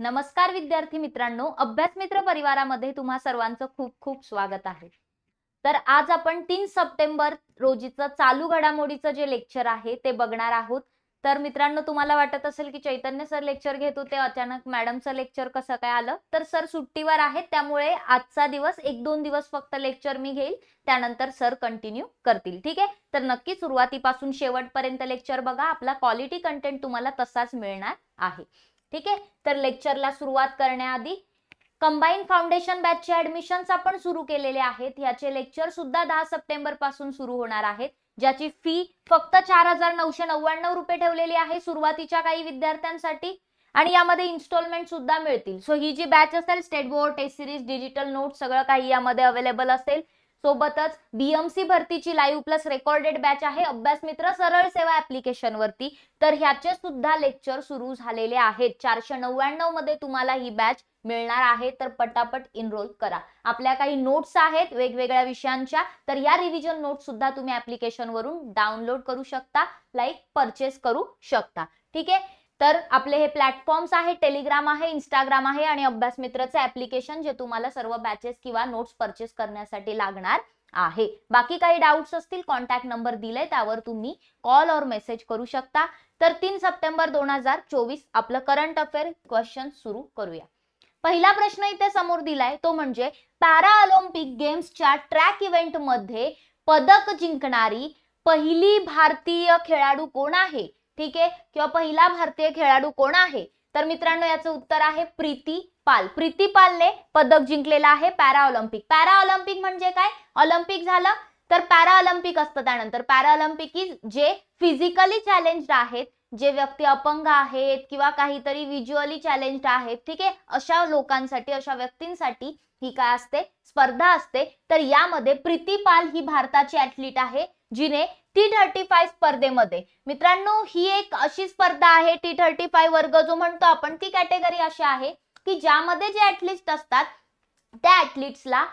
नमस्कार विद्यार्थी मित्रांनो, अभ्यास मित्र परिवारामध्ये तुम्हा सर्वांचं खूप खूप स्वागत आहे। तर आज आपण 3 सप्टेंबर रोजीचं चालू घडामोडीचं जे लेक्चर आहे ते बघणार आहोत। तर मित्रांनो, तुम्हाला वाटत असेल की चैतन्य सर लेक्चर घेत होते, अचानक मॅडमचं लेक्चर कसं काय आलं? तर सर सुट्टीवर आहेत, त्यामुळे आजचा दिवस 1-2 दिवस फक्त लेक्चर मी घेईल, त्यानंतर सर कंटिन्यू करतील। ठीक आहे, तर नक्की सुरुवातीपासून शेवटपर्यंत लेक्चर बघा, आपला क्वालिटी कंटेंट तुम्हाला तसाच मिळणार आहे। ठीक आहे, तर लेक्चरला सुरुवात करण्याआधी कंबाईन फाउंडेशन बॅचचे ऍडमिशन्स आपण सुरू केलेले आहेत। याचे लेक्चर सुद्धा 10 सप्टेंबर पासून सुरू होणार आहेत, ज्याची फी फक्त 4,999 रुपये ठेवलेली आहे सुरुवातीच्या काही विद्यार्थ्यांसाठी, आणि यामध्ये इन्स्टॉलमेंट सुद्धा मिळतील। सो ही जी बॅच असेल, state board, test series, digital note सगळं काही यामध्ये अवेलेबल असेल। सोबतच बीएमसी भरतीची लाईव्ह प्लस रेकॉर्डेड बॅच आहे अभ्यास मित्र सरळ सेवा ऍप्लिकेशन वरती, तर ह्याचे सुद्धा लेक्चर सुरू झालेले आहेत। 499 मध्ये तुम्हाला ही बॅच मिळणार आहे, तर पटापट इनरोल करा। आपल्या काही नोट्स आहेत वेगवेगळ्या विषयांच्या, तर या रिव्हिजन नोट्स सुद्धा तुम्ही ऍप्लिकेशन वरून डाउनलोड करू शकता, लाईक परचेस करू शकता। ठीक आहे, तर आपले हे प्लॅटफॉर्म्स आहे, टेलिग्राम आहे, इंस्टाग्राम आहे आणि अभ्यास मित्रचे ऍप्लिकेशन, जे तुम्हाला सर्व बॅचेस किंवा नोट्स परचेस करण्यासाठी लागणार आहे। बाकी काही डाउट्स असतील, कॉन्टॅक्ट नंबर दिले त्यावर तुम्ही कॉल और मेसेज करू शकता। तर 3 सप्टेंबर 2024 आपलं करंट अफेअर क्वेश्चन सुरू करूया। पहिला प्रश्न इथे समोर दिलाय, तो म्हणजे पॅरा ऑलिम्पिक गेम्सच्या ट्रॅक इव्हेंट मध्ये पदक जिंकणारी पहिली भारतीय खेळाडू कोण आहे? ठीक आहे, किंवा पहिला भारतीय खेळाडू कोण आहे? तर मित्रांनो, याचं उत्तर आहे प्रीती पाल। प्रीती पालने पदक जिंकलेला आहे पॅरा ऑलिम्पिक। पॅरा ऑलिम्पिक म्हणजे काय? ऑलिम्पिक झालं तर पॅरा ऑलिम्पिक असतं, त्यानंतर पॅरा ऑलिम्पिक इज जे फिजिकली चॅलेंज्ड आहेत, जे व्यक्ती अपंग आहेत किंवा काहीतरी व्हिज्युअली चॅलेंज्ड आहेत, ठीक आहे, अशा लोकांसाठी, अशा व्यक्तींसाठी ही काय असते? स्पर्धा असते। तर यामध्ये प्रीती पाल ही भारताची ऍथलीट आहे, जिने T35 स्पर्धेमध्ये, मित्रांनो ही एक अशी स्पर्धा आहे, T35 वर्ग जो म्हणतो आपण, ती कॅटेगरी अशी आहे की ज्यामध्ये जे ऍथलीट असतात त्या ऍथलीट्सला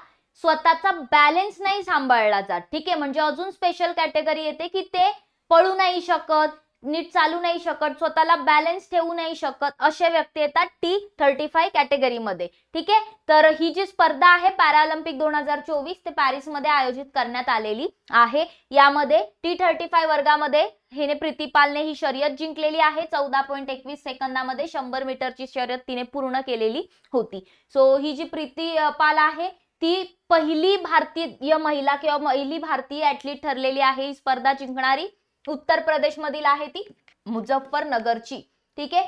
स्वतःचा बॅलन्स नाही सांभाळला जात। ठीक आहे, म्हणजे अजून स्पेशल कॅटेगरी येते की ते पळू नाही शकत, नीट चालू नाही शकत, स्वतःला बॅलन्स ठेवू नाही शकत, असे व्यक्ती येतात T35 कॅटेगरी मध्ये। ठीक आहे, तर ही जी स्पर्धा आहे पॅराऑलिम्पिक 2024 ते पॅरिस मध्ये आयोजित करण्यात आलेली आहे। यामध्ये T35 वर्गामध्ये हिने प्रीती पालने ही शर्यत जिंकलेली आहे। 14.21 सेकंदामध्ये 100 मीटरची शर्यत तिने पूर्ण केलेली होती। सो ही जी प्रीती पाल आहे ती पहिली भारतीय महिला किंवा पहिली भारतीय ऍथलीट ठरलेली आहे ही स्पर्धा जिंकणारी। उत्तर प्रदेश मधील आहे ती, मुझफ्फरनगरची। ठीक आहे,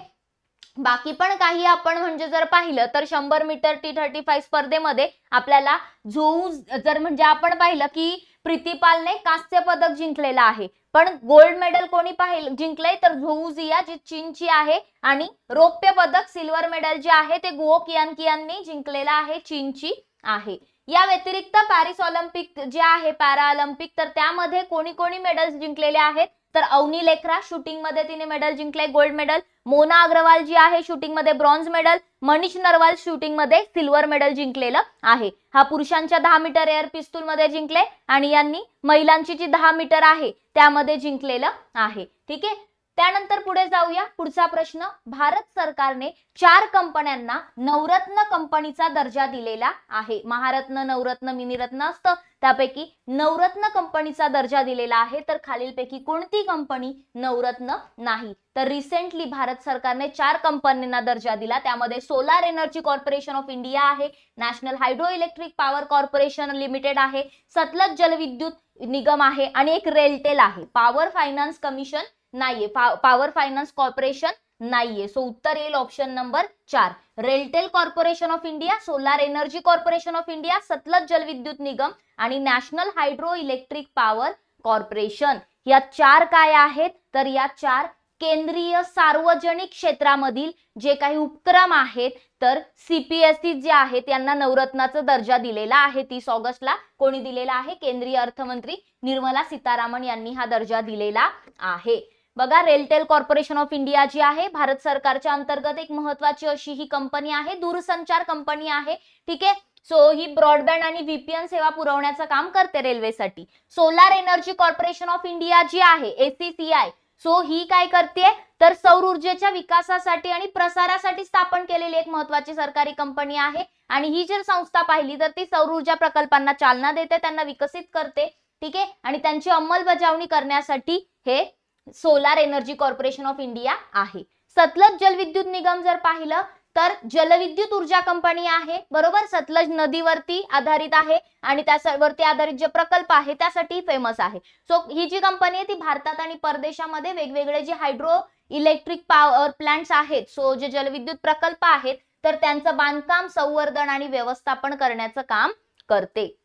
बाकी पण काही आपण म्हणजे जर पाहिलं तर 100 मीटर T35 स्पर्धेमध्ये आपल्याला जर म्हणजे आपण पाहिलं की प्रीती पालने कांस्य पदक जिंकलेलं आहे, पण गोल्ड मेडल कोणी जिंकलंय तर झोऊ जिया जी चीनची आहे, आणि रौप्य पदक सिल्वर मेडल जे आहे ते गुओ कियानने जिंकलेलं आहे, चीनची आहे। या व्यतिरिक्त पॅरिस ऑलिम्पिक जे आहे पॅरा ऑलिम्पिक, तर त्यामध्ये कोणी कोणी मेडल्स जिंकलेले आहेत तर अवनी लेखरा शूटिंग मध्ये तिने मेडल जिंकले, गोल्ड मेडल। मोना अग्रवाल जी आहे शूटिंग मध्ये bronze medal, Manish Narwal shooting मध्ये सिल्वर मेडल जिंकलेलं आहे। हा पुरुषांच्या 10 मीटर एअर पिस्तूल मध्ये जिंकले, आणि यांनी महिलांची जी 10 मीटर आहे त्यामध्ये जिंकलेलं आहे। ठीक आहे, त्यानंतर पुढे जाऊया। पुढचा प्रश्न, भारत सरकारने 4 कंपन्यांना नवरत्न कंपनीचा दर्जा दिलेला आहे। महारत्न, नवरत्न, मिनिरत्न असतं, त्यापैकी नवरत्न कंपनीचा दर्जा दिलेला आहे, तर खालीलपैकी कोणती कंपनी नवरत्न नाही? तर रिसेंटली भारत सरकारने 4 कंपन्यांना दर्जा दिला, त्यामध्ये solar energy corporation of India आहे, national hydro electric power corporation limited आहे, सतलज जलविद्युत निगम आहे, आणि एक रेलटेल आहे। पॉवर फायनान्स कमिशन नाहीये, पॉवर फायनान्स कॉर्पोरेशन नाहीये। सो उत्तर येईल option number 4, RailTel corporation of India, solar energy corporation of India, Satluj Jalvidyut Nigam आणि national hydro electric power corporation. या 4 काय आहेत? तर या 4 केंद्रीय सार्वजनिक क्षेत्रामधील जे काही उपक्रम आहेत, तर सीपीएससी जे आहेत यांना नवरत्नाचा दर्जा दिलेला आहे। 30 ऑगस्टला कोणी दिलेला आहे? केंद्रीय अर्थमंत्री निर्मला सीतारामन यांनी हा दर्जा दिलेला आहे। बघा, रेलटेल कॉर्पोरेशन ऑफ इंडिया जी आहे भारत सरकारच्या अंतर्गत एक महत्त्वाची अशी ही कंपनी आहे, दूरसंचार कंपनी आहे। ठीक आहे, सो ही ब्रॉडबँड आणि व्हीपीएन सेवा पुरवण्याचं काम करते रेल्वेसाठी। Solar energy corporation of India जी आहे एसीसीआय, सो ही काय करते, तर सौर ऊर्जेच्या विकासासाठी आणि प्रसारासाठी स्थापन केलेली एक महत्वाची सरकारी कंपनी आहे. आणि ही जर संस्था पाहिली तर ती सौर ऊर्जा प्रकल्पांना चालना देते, त्यांना विकसित करते. ठीक आहे, आणि त्यांची अंमलबजावणी करण्यासाठी हे solar energy corporation of India आहे. सतलज जलविद्युत निगम जर पाहिलं तर जलविद्युत ऊर्जा कंपनी आहे, बरोबर. सतलज नदीवरती आधारित आहे आणि त्यावरती आधारित जे प्रकल्प आहे त्यासाठी फेमस आहे. सो ही जी कंपनी आहे ती भारतात आणि परदेशामध्ये वेगवेगळे जे हायड्रो इलेक्ट्रिक पॉवर प्लांट्स आहेत, सो जे जलविद्युत प्रकल्प आहेत, तर त्यांचं बांधकाम, संवर्धन आणि व्यवस्थापन करण्याचं काम करते.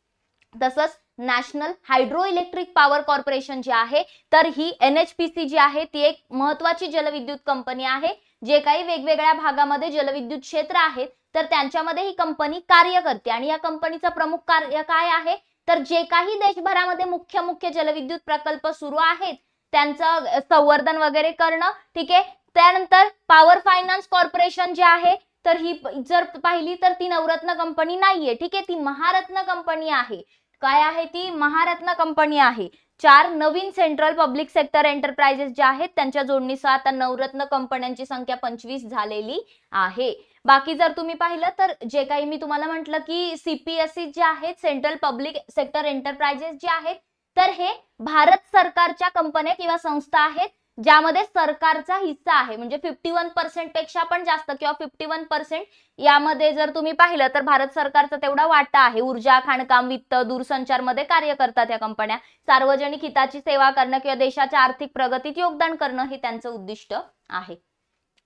तसंच national hydro electric power corporation जे आहे, तर ही NHPC जी आहे ती एक महत्वाची जलविद्युत कंपनी आहे. जे काही वेगवेगळ्या भागामध्ये जलविद्युत क्षेत्र आहेत तर त्यांच्यामध्ये ही कंपनी कार्य करते. आणि या कंपनीचं प्रमुख कार्य काय आहे, तर जे काही देशभरामध्ये मुख्य जलविद्युत प्रकल्प सुरू आहेत त्यांचं संवर्धन वगैरे करणं. ठीक आहे, त्यानंतर पॉवर फायनान्स कॉर्पोरेशन जे आहे, तर ही जर पाहिली तर ती नवरत्न कंपनी नाहीये. ठीक आहे, ती महारत्न कंपनी आहे. काय आहे ती, महारत्न कंपनी आहे. 4 नवीन सेंट्रल पब्लिक सेक्टर एंटरप्राइजेस जे आहेत त्यांच्या जोडणीसह आता नवरत्न कंपन्यांची संख्या 25 झालेली आहे. बाकी जर तुम्ही पाहिलं तर जे काही मी तुम्हाला म्हटलं की CPSE जे आहेत, सेंट्रल पब्लिक सेक्टर एंटरप्राइजेस जे आहेत, तर हे भारत सरकारच्या कंपन्या किंवा संस्था आहेत ज्यामध्ये सरकारचा हिस्सा आहे. म्हणजे 51% पेक्षा पण जास्त किंवा 51% यामध्ये जर तुम्ही पाहिलं तर भारत सरकारचा तेवढा वाटा आहे. ऊर्जा, खाणकाम, वित्त, दूरसंचार मध्ये कार्य करतात या कंपन्या. सार्वजनिक हिताची सेवा करणं किंवा देशाच्या आर्थिक प्रगतीत योगदान करणं हे त्यांचं उद्दिष्ट आहे.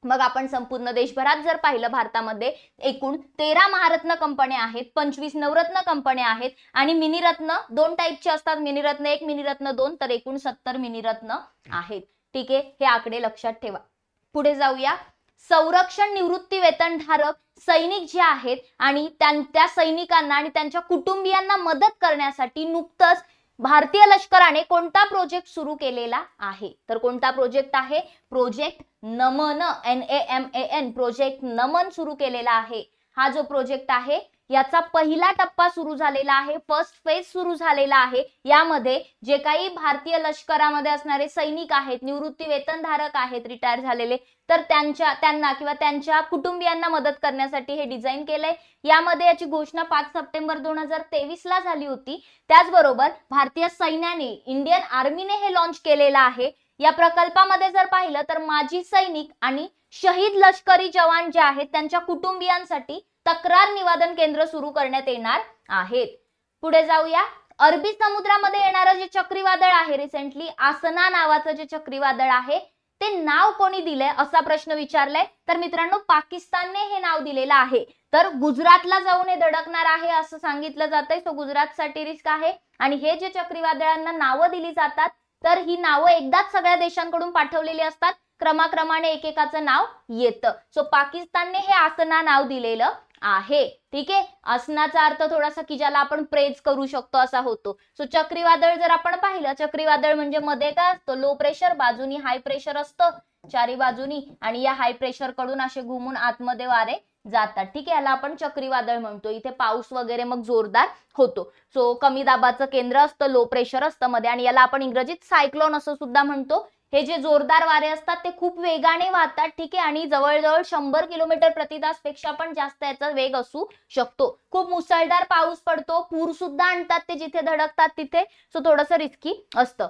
मग आपण संपूर्ण देशभरात जर पाहिलं, भारतामध्ये एकूण 13 महारत्न कंपन्या आहेत, 25 नवरत्न कंपन्या आहेत आणि मिनीरत्न 2 टाईपचे असतात, मिनीरत्न 1, मिनीरत्न 2, तर एकूण 70 मिनीरत्न आहेत. ठीक आहे, हे आकडे लक्षात ठेवा. पुढे जाऊया. संरक्षण निवृत्ती वेतनधारक सैनिक जे आहेत आणि त्या सैनिकांना आणि त्यांच्या कुटुंबियांना मदत करण्यासाठी नुकतंच भारतीय लष्कराने कोणता प्रोजेक्ट सुरू केलेला आहे, तर कोणता प्रोजेक्ट आहे, प्रोजेक्ट नमन, NAMAN, प्रोजेक्ट नमन सुरू केलेला आहे. हा जो प्रोजेक्ट आहे याचा पहिला टप्पा सुरू झालेला आहे, फर्स्ट फेज सुरू झालेला आहे. यामध्ये जे काही भारतीय लष्करामध्ये असणारे सैनिक आहेत, निवृत्ती वेतनधारक आहेत, रिटायर झालेले, तर त्यांना किंवा त्यांच्या कुटुंबियांना मदत करण्यासाठी हे डिझाईन केलंय. यामध्ये याची घोषणा 5 सप्टेंबर 2023 ला झाली होती. त्याचबरोबर भारतीय सैन्याने, इंडियन आर्मीने हे लॉन्च केलेलं आहे. या प्रकल्पामध्ये जर पाहिलं तर माजी सैनिक आणि शहीद लष्करी जवान जे आहेत त्यांच्या कुटुंबियांसाठी तक्रार निवारण केंद्र सुरू करण्यात येणार आहेत. पुढे जाऊया. अरबी समुद्रामध्ये येणारं जे चक्रीवादळ आहे, रिसेंटली आसना नावाचं जे चक्रीवादळ आहे, ते नाव कोणी दिलंय असा प्रश्न विचारलाय. तर मित्रांनो, पाकिस्तानने हे नाव दिलेलं आहे. तर गुजरातला जाऊन हे धडकणार आहे असं सांगितलं जातंय. सो गुजरातसाठी रिस्क आहे. आणि हे जे चक्रीवादळांना नावं दिली जातात तर ही नावं एकदाच सगळ्या देशांकडून पाठवलेली असतात, क्रमाक्रमाने एकेकाचं नाव येतं. सो पाकिस्तानने हे आसना नाव दिलेलं आहे. ठीक आहे, आसनाचा अर्थ थोडासा की ज्याला आपण प्रेज करू शकतो असा होतो. सो चक्रीवादळ जर आपण पाहिलं, चक्रीवादळ म्हणजे मध्ये काय असतं, लो प्रेशर, बाजूनी हाय प्रेशर असतं चारी बाजूनी, आणि या हाय प्रेशर कडून असे घुमून आतमध्ये वारे जातात. ठीक आहे, याला आपण चक्रीवादळ म्हणतो. इथे पाऊस वगैरे मग जोरदार होतो. सो कमी दाबाचं केंद्र असतं, लो प्रेशर असतं मध्ये, आणि याला आपण इंग्रजीत सायक्लोन असं सुद्धा म्हणतो. हे जे जोरदार वारे असतात ते खूप वेगाने वाहतात. ठीक आहे, आणि जवळजवळ 100 किलोमीटर प्रति तास पेक्षा पण जास्त याचा वेग असू शकतो. खूप मुसळधार पाऊस पडतो, पूर सुद्धा आणतात ते जिथे धडकतात तिथे. सो थोडंसं रिस्की असतं.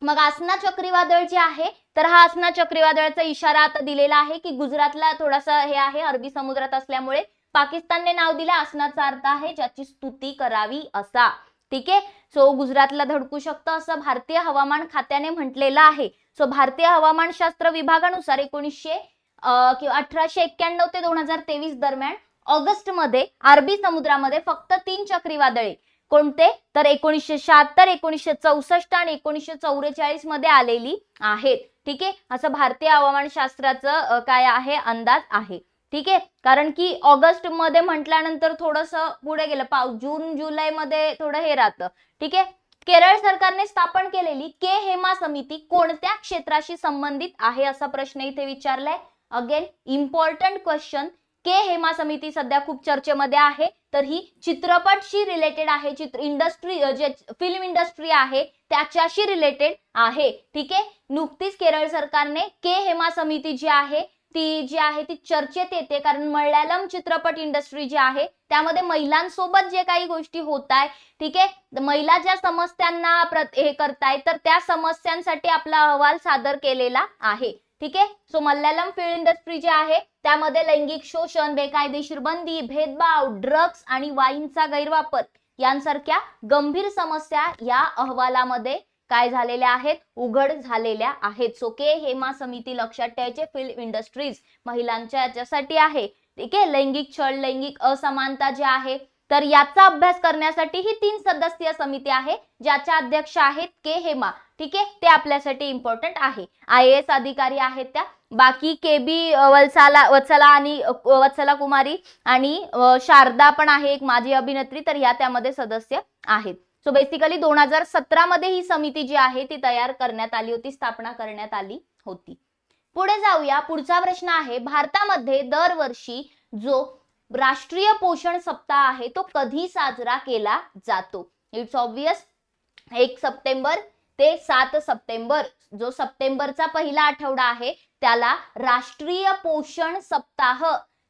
मग आसना चक्रीवादळ जे आहे, तर हा आसना चक्रीवादळाचा इशारा आता दिलेला आहे की गुजरातला थोडासा हे आहे, अरबी समुद्रात असल्यामुळे पाकिस्तानने नाव दिलं. आसनाचा अर्थ आहे ज्याची स्तुती करावी असा. ठीक आहे, सो गुजरातला धडकू शकतं असं भारतीय हवामान खात्याने म्हटलेलं आहे. सो भारतीय हवामानशास्त्र विभागानुसार 1891 ते 2023 दरम्यान ऑगस्ट मध्ये अरबी समुद्रामध्ये फक्त 3 चक्रीवादळे, कोणते तर 1976, 1964 आणि 1944 मध्ये आलेली आहेत. ठीक आहे, असं भारतीय हवामानशास्त्राचं काय आहे, अंदाज आहे. ठीक आहे, कारण की ऑगस्ट मध्ये म्हटल्यानंतर थोडंसं पुढे गेलं, पाऊस जून जुलै मध्ये थोडं हे राहतं. ठीक आहे, केरळ सरकारने स्थापन केलेली के हेमा समिती कोणत्या क्षेत्राशी संबंधित आहे असा प्रश्न इथे विचारलाय. Again important question. K Hema समिती सध्या खूप चर्चेमध्ये आहे. तर ही चित्रपटशी रिलेटेड आहे, इंडस्ट्री जे फिल्म इंडस्ट्री आहे त्याच्याशी रिलेटेड आहे. ठीक आहे. नुकतीच केरळ सरकारने के हेमा समिती जी आहे ती चर्चेत येते, कारण मल्याळम चित्रपट इंडस्ट्री जी आहे त्यामध्ये महिलांसोबत जे काही गोष्टी होत आहे, ठीक आहे, महिला ज्या समस्यांना हे करतायत तर त्या समस्यांसाठी आपला अहवाल सादर केलेला आहे. ठीक आहे. सो मल्याळम फिल्म इंडस्ट्री जी आहे त्यामध्ये लैंगिक शोषण, बेकायदेशीर बंदी, भेदभाव, ड्रग्स आणि वाईनचा गैरवापर यांसारख्या गंभीर समस्या या अहवालामध्ये काय झालेल्या आहेत, उघड झालेल्या आहेत. सो के हेमा समिती लक्षात ठेवायचे, फिल्म इंडस्ट्रीज महिलांच्या याच्यासाठी आहे. ठीक आहे. लैंगिक छळ, लैंगिक असमानता जे आहे तर याचा अभ्यास करण्यासाठी ही 3 सदस्यीय समिती आहे ज्याच्या अध्यक्ष आहेत के हेमा. ठीक आहे. ते आपल्यासाठी इम्पॉर्टंट आहे. IAS अधिकारी आहेत त्या. बाकी KB वत्सला कुमारी आणि शारदा पण आहे एक माजी अभिनेत्री, तर या त्यामध्ये सदस्य आहेत. सो बेसिकली 2017 मध्ये ही समिती जी आहे ती तयार करण्यात आली होती, स्थापना करण्यात आली होती. पुढे जाऊया. पुढचा प्रश्न आहे, भारतामध्ये दरवर्षी जो राष्ट्रीय पोषण सप्ताह आहे तो कधी साजरा केला जातो? इट्स ऑब्वियस 1 सप्टेंबर ते 7 सप्टेंबर. जो सप्टेंबरचा पहिला आठवडा आहे त्याला राष्ट्रीय पोषण सप्ताह,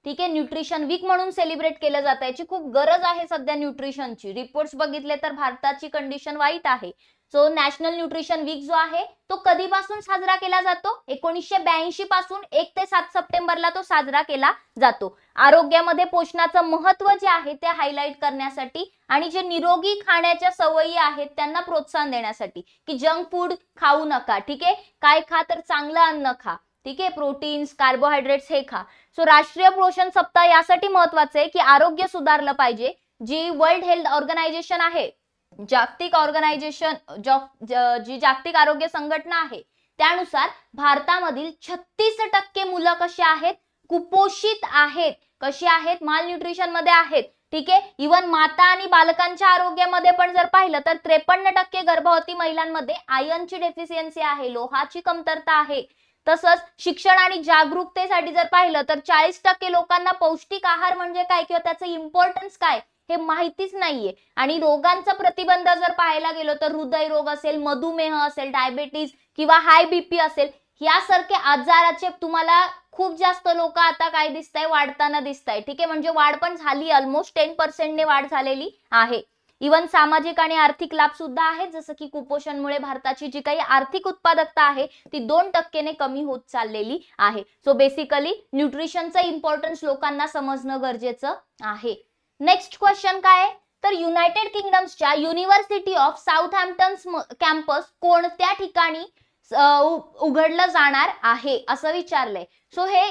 ठीक आहे, न्यूट्रिशन वीक म्हणून सेलिब्रेट केलं जातं. याची खूप गरज आहे सध्या न्यूट्रिशनची. रिपोर्ट्स बघितले तर भारताची कंडिशन वाईट आहे. सो नॅशनल न्यूट्रिशन वीक जो आहे तो कधीपासून साजरा केला जातो? 1982 पासून 1 ते 7 सप्टेंबरला तो साजरा केला जातो. आरोग्यामध्ये पोषणाचं महत्व जे आहे ते हायलाइट करण्यासाठी आणि जे निरोगी खाण्याच्या सवयी आहेत त्यांना प्रोत्साहन देण्यासाठी, की जंक फूड खाऊ नका. ठीक आहे. काय खा तर चांगलं अन्न खा. ठीक आहे. प्रोटीन्स, कार्बोहायड्रेट्स हे खा. सो राष्ट्रीय पोषण सप्ताह यासाठी महत्वाचं आहे की आरोग्य सुधारलं पाहिजे. जी वर्ल्ड हेल्थ ऑर्गनायझेशन आहे, जागतिक ऑर्गनायझेशन, जी जागतिक आरोग्य संघटना आहे त्यानुसार भारतामधील 36% मुलं कशी आहेत, कुपोषित आहेत. कशी आहेत? माल न्यूट्रिशन मध्ये आहेत. ठीक आहे. इव्हन माता आणि बालकांच्या आरोग्यामध्ये पण जर पाहिलं तर 53% गर्भवती महिलांमध्ये आयर्नची डेफिशियन्सी आहे, लोहाची कमतरता आहे. तसंच शिक्षण आणि जागरूकतेसाठी जर पाहिलं तर 40% लोकांना पौष्टिक आहार म्हणजे काय किंवा त्याचं इम्पॉर्टन्स काय हे माहितीच नाहीये. आणि रोगांचा प्रतिबंध जर पाहायला गेलो तर हृदयरोग असेल, मधुमेह असेल, डायबिटीज किंवा हाय BP असेल, यासारखे आजाराचे तुम्हाला खूप जास्त लोक आता काय दिसताय, वाढताना दिसताय. ठीक आहे. म्हणजे वाढ पण झाली, ऑलमोस्ट 10% ने वाढ झालेली आहे. इव्हन सामाजिक आणि आर्थिक लाभ सुद्धा आहेत, जसं की कुपोषणमुळे भारताची जी काही आर्थिक उत्पादकता आहे ती 2% ने कमी होत चाललेली आहे. सो बेसिकली न्यूट्रिशनचं इम्पॉर्टन्स लोकांना समजणं गरजेचं आहे. नेक्स्ट क्वेश्चन काय आहे तर युनायटेड किंगडम्सच्या युनिव्हर्सिटी ऑफ साऊथहॅम्प्टन कॅम्पस कोणत्या ठिकाणी उघडलं जाणार आहे असं विचारलंय. सो हे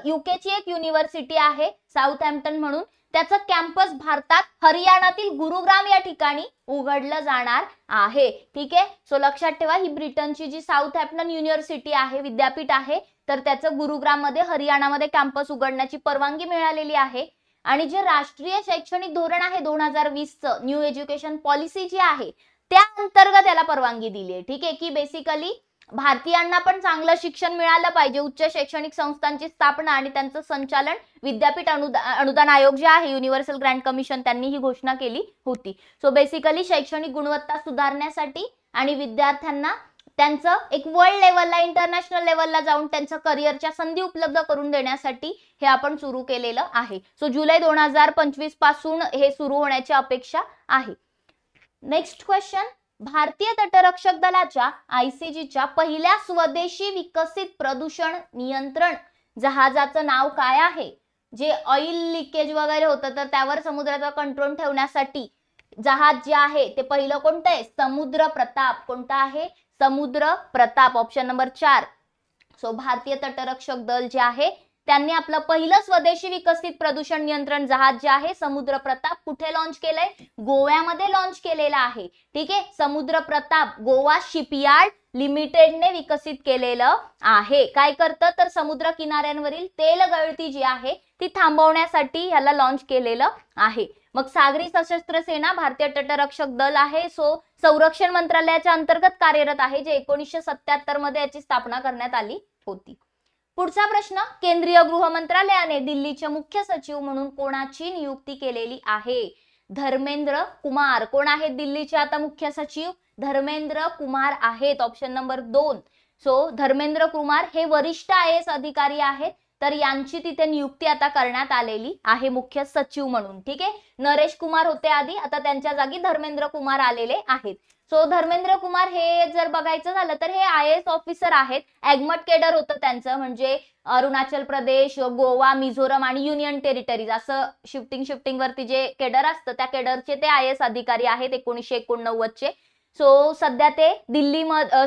युकेची एक युनिव्हर्सिटी आहे साऊथहॅम्प्टन म्हणून, त्याचं कॅम्पस भारतात हरियाणातील गुरुग्राम या ठिकाणी उघडलं जाणार आहे. ठीक आहे. सो लक्षात ठेवा ही ब्रिटनची जी साऊथहॅम्प्टन युनिव्हर्सिटी आहे, विद्यापीठ आहे, तर त्याचं गुरुग्राम मध्ये हरियाणामध्ये कॅम्पस उघडण्याची परवानगी मिळालेली आहे. आणि जे राष्ट्रीय शैक्षणिक धोरण आहे 2020चं, न्यू एज्युकेशन पॉलिसी जी आहे त्या अंतर्गत याला परवानगी दिली आहे. ठीक आहे. की बेसिकली भारतीयांना पण चांगलं शिक्षण मिळालं पाहिजे. उच्च शैक्षणिक संस्थांची स्थापना आणि त्यांचं संचालन विद्यापीठ अनुदान आयोग जे आहे, युनिव्हर्सल ग्रँट कमिशन, त्यांनी ही घोषणा केली होती. सो बेसिकली शैक्षणिक गुणवत्ता सुधारण्यासाठी आणि विद्यार्थ्यांना त्यांचं एक वर्ल्ड लेवलला, इंटरनॅशनल लेवलला जाऊन त्यांचं करिअरच्या संधी उपलब्ध करून देण्यासाठी हे आपण सुरू केलेलं आहे. सो जुलै 2025 पासून हे सुरू होण्याची अपेक्षा आहे. नेक्स्ट क्वेश्चन, भारतीय तटरक्षक दलाच्या ICGच्या पहिल्या स्वदेशी विकसित प्रदूषण नियंत्रण जहाजाचं नाव काय आहे? जे ऑइल लिकेज वगैरे होतं तर त्यावर समुद्राचा कंट्रोल ठेवण्यासाठी जहाज जे आहे ते पहिलं कोणतं आहे? समुद्र प्रताप. कोणतं आहे? समुद्र प्रताप. Option number 4. सो भारतीय तटरक्षक दल जे आहे त्यांनी आपलं पहिलं स्वदेशी विकसित प्रदूषण नियंत्रण जहाज जे आहे समुद्र प्रताप कुठे लॉन्च केलंय? गोव्यामध्ये लॉन्च केलेलं आहे. ठीक आहे. समुद्र प्रताप गोवा शिपयार्ड लिमिटेडने विकसित केलेलं आहे. काय करतं तर समुद्र किनाऱ्यांवरील तेल गळती जी आहे ती थांबवण्यासाठी ह्याला लॉन्च केलेलं आहे. मग सागरी सशस्त्र सेना भारतीय तटरक्षक दल आहे. सो संरक्षण मंत्रालयाच्या अंतर्गत कार्यरत आहे, जे 1977 मध्ये याची स्थापना करण्यात आली होती. पुढचा प्रश्न, केंद्रीय गृह मंत्रालयाने दिल्लीचे मुख्य सचिव म्हणून कोणाची नियुक्ती केलेली आहे? धर्मेंद्र कुमार. कोण आहेत दिल्लीचे आता मुख्य सचिव? धर्मेंद्र कुमार आहेत. Option number 2. So Dharmendra Kumar हे वरिष्ठ IAS अधिकारी आहेत, तर यांची तिथे नियुक्ती आता करण्यात आलेली आहे मुख्य सचिव म्हणून. ठीक आहे, नरेश कुमार होते आधी, आता त्यांच्या जागी धर्मेंद्र कुमार आलेले आहेत. सो धर्मेंद्र कुमार हे जर बघायचं झालं तर हे IAS ऑफिसर आहेत. एगमट केडर होतं त्यांचं, म्हणजे अरुणाचल प्रदेश, गोवा, मिझोरम आणि युनियन टेरिटरीज असं शिफ्टिंग वरती जे केडर असतं त्या केडरचे ते IAS अधिकारी आहेत 1989 चे. सो सध्या ते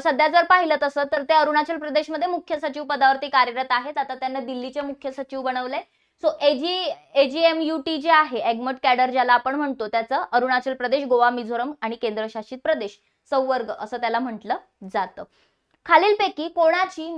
सध्या जर पाहिलं तसं तर ते अरुणाचल प्रदेशमध्ये मुख्य सचिव पदावरती कार्यरत आहेत. आता त्यांना दिल्लीचे मुख्य सचिव बनवले. सो AGMUT जे आहे, एगमट कॅडर ज्याला आपण म्हणतो, त्याचं अरुणाचल प्रदेश, गोवा, मिझोरम आणि केंद्रशासित प्रदेश संवर्ग असं त्याला म्हटलं जातं. खालीलपैकी कोणती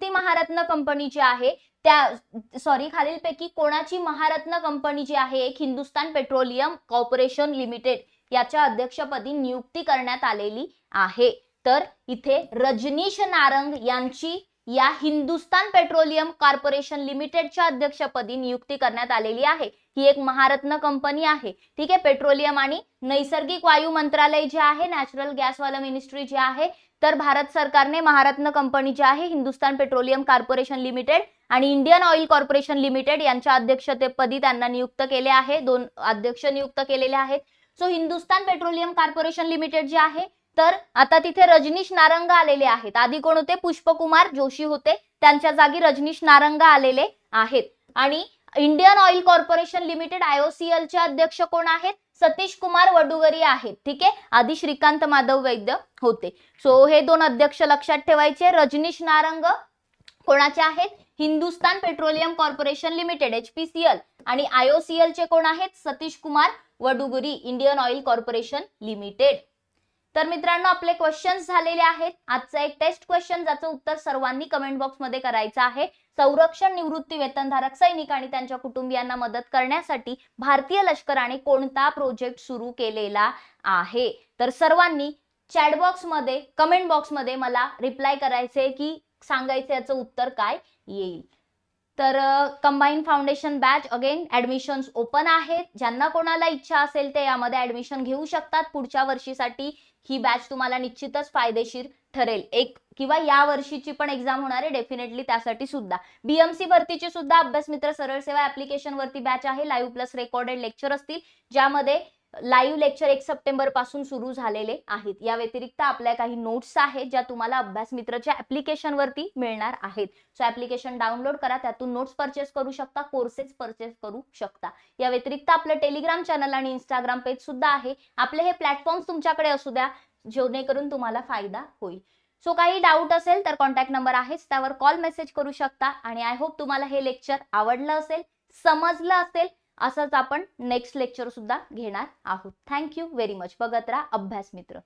महारत्न कंपनी जी आहे खालीलपैकी कोणाची महारत्न कंपनी जी आहे एक हिंदुस्तान पेट्रोलियम कॉर्पोरेशन लिमिटेड याच्या अध्यक्षपदी नियुक्ती करण्यात आलेली आहे? तर इथे रजनीश नारंग यांची या हिंदुस्तान पेट्रोलियम कॉर्पोरेशन लिमिटेडच्या अध्यक्षपदी नियुक्ती करण्यात आलेली आहे. ही एक महारत्न कंपनी आहे. ठीक आहे, पेट्रोलियम आणि नैसर्गिक वायू मंत्रालय जे आहे, नॅचरल गॅस वाला मिनिस्ट्री जे आहे, तर भारत सरकारने महारत्न कंपनी जी आहे हिंदुस्तान पेट्रोलियम कॉर्पोरेशन लिमिटेड आणि इंडियन ऑइल कॉर्पोरेशन लिमिटेड यांच्या अध्यक्षतेपदी त्यांना नियुक्त केले आहे. 2 अध्यक्ष नियुक्त केलेले आहेत. So Hindustan petroleum corporation limited जे आहे, तर आता तिथे रजनीश नारंग आलेले आहेत. आधी कोण होते? पुष्पकुमार जोशी होते, त्यांच्या जागी रजनीश नारंग आलेले आहेत. आणि Indian oil corporation limited IOCL चे अध्यक्ष कोण आहेत? सतीश कुमार वडुगरी आहेत. ठीक आहे, आधी श्रीकांत माधव वैद्य होते. सो हे 2 अध्यक्ष लक्षात ठेवायचे. रजनीश नारंग कोणाचे आहेत? Hindustan petroleum corporation limited HPCL. आणि IOCL चे कोण आहेत? Satish Kumar Vadugari, Indian oil corporation limited. तर मित्रांनो, आपले क्वेश्चन्स झालेले आहेत. आजचा एक टेस्ट क्वेश्चन ज्याचं उत्तर सर्वांनी कमेंट बॉक्स मध्ये करायचं आहे. संरक्षण निवृत्ती वेतनधारक सैनिक आणि त्यांच्या कुटुंबियांना मदत करण्यासाठी भारतीय लष्कराने कोणता प्रोजेक्ट सुरू केलेला आहे? तर सर्वांनी चॅट बॉक्स मध्ये, कमेंट बॉक्स मध्ये मला रिप्लाय करायचे की सांगायचे याचं उत्तर काय येईल. तर combine foundation batch again admissions open आहेत. ज्यांना कोणाला इच्छा असेल ते यामध्ये ऍडमिशन घेऊ शकतात. पुढच्या वर्षीसाठी ही बॅच तुम्हाला निश्चितच फायदेशीर ठरेल. एक किंवा या वर्षीची पण एक्झाम होणार आहे डेफिनेटली, त्यासाठी सुद्धा. BMC भरतीची सुद्धा अभ्यास मित्र सरळ सेवा ऍप्लिकेशन वरती बॅच आहे. लाईव्ह प्लस रेकॉर्डेड लेक्चर असतील, ज्यामध्ये लाईव्ह लेक्चर 1 सप्टेंबर पासून सुरू झालेले आहेत. या व्यतिरिक्त आपल्या काही नोट्स आहेत ज्या तुम्हाला अभ्यास मित्रच्या ऍप्लिकेशन वरती मिळणार आहेत. सो ऍप्लिकेशन डाउनलोड करा, त्यातून नोट्स परचेस करू शकता, कोर्सेस परचेस करू शकता. या व्यतिरिक्त आपलं टेलिग्राम चॅनल आणि इंस्टाग्राम पेज सुद्धा आहे. आपले हे प्लॅटफॉर्म तुमच्याकडे असू द्या, जेणेकरून तुम्हाला फायदा होईल. सो काही डाऊट असेल तर कॉन्टॅक्ट नंबर आहेच, त्यावर कॉल मेसेज करू शकता. आणि आय होप तुम्हाला हे लेक्चर आवडलं असेल, समजलं असेल. असंच आपण नेक्स्ट लेक्चर सुद्धा घेणार आहोत. Thank you very much. बघत राहा अभ्यास मित्र.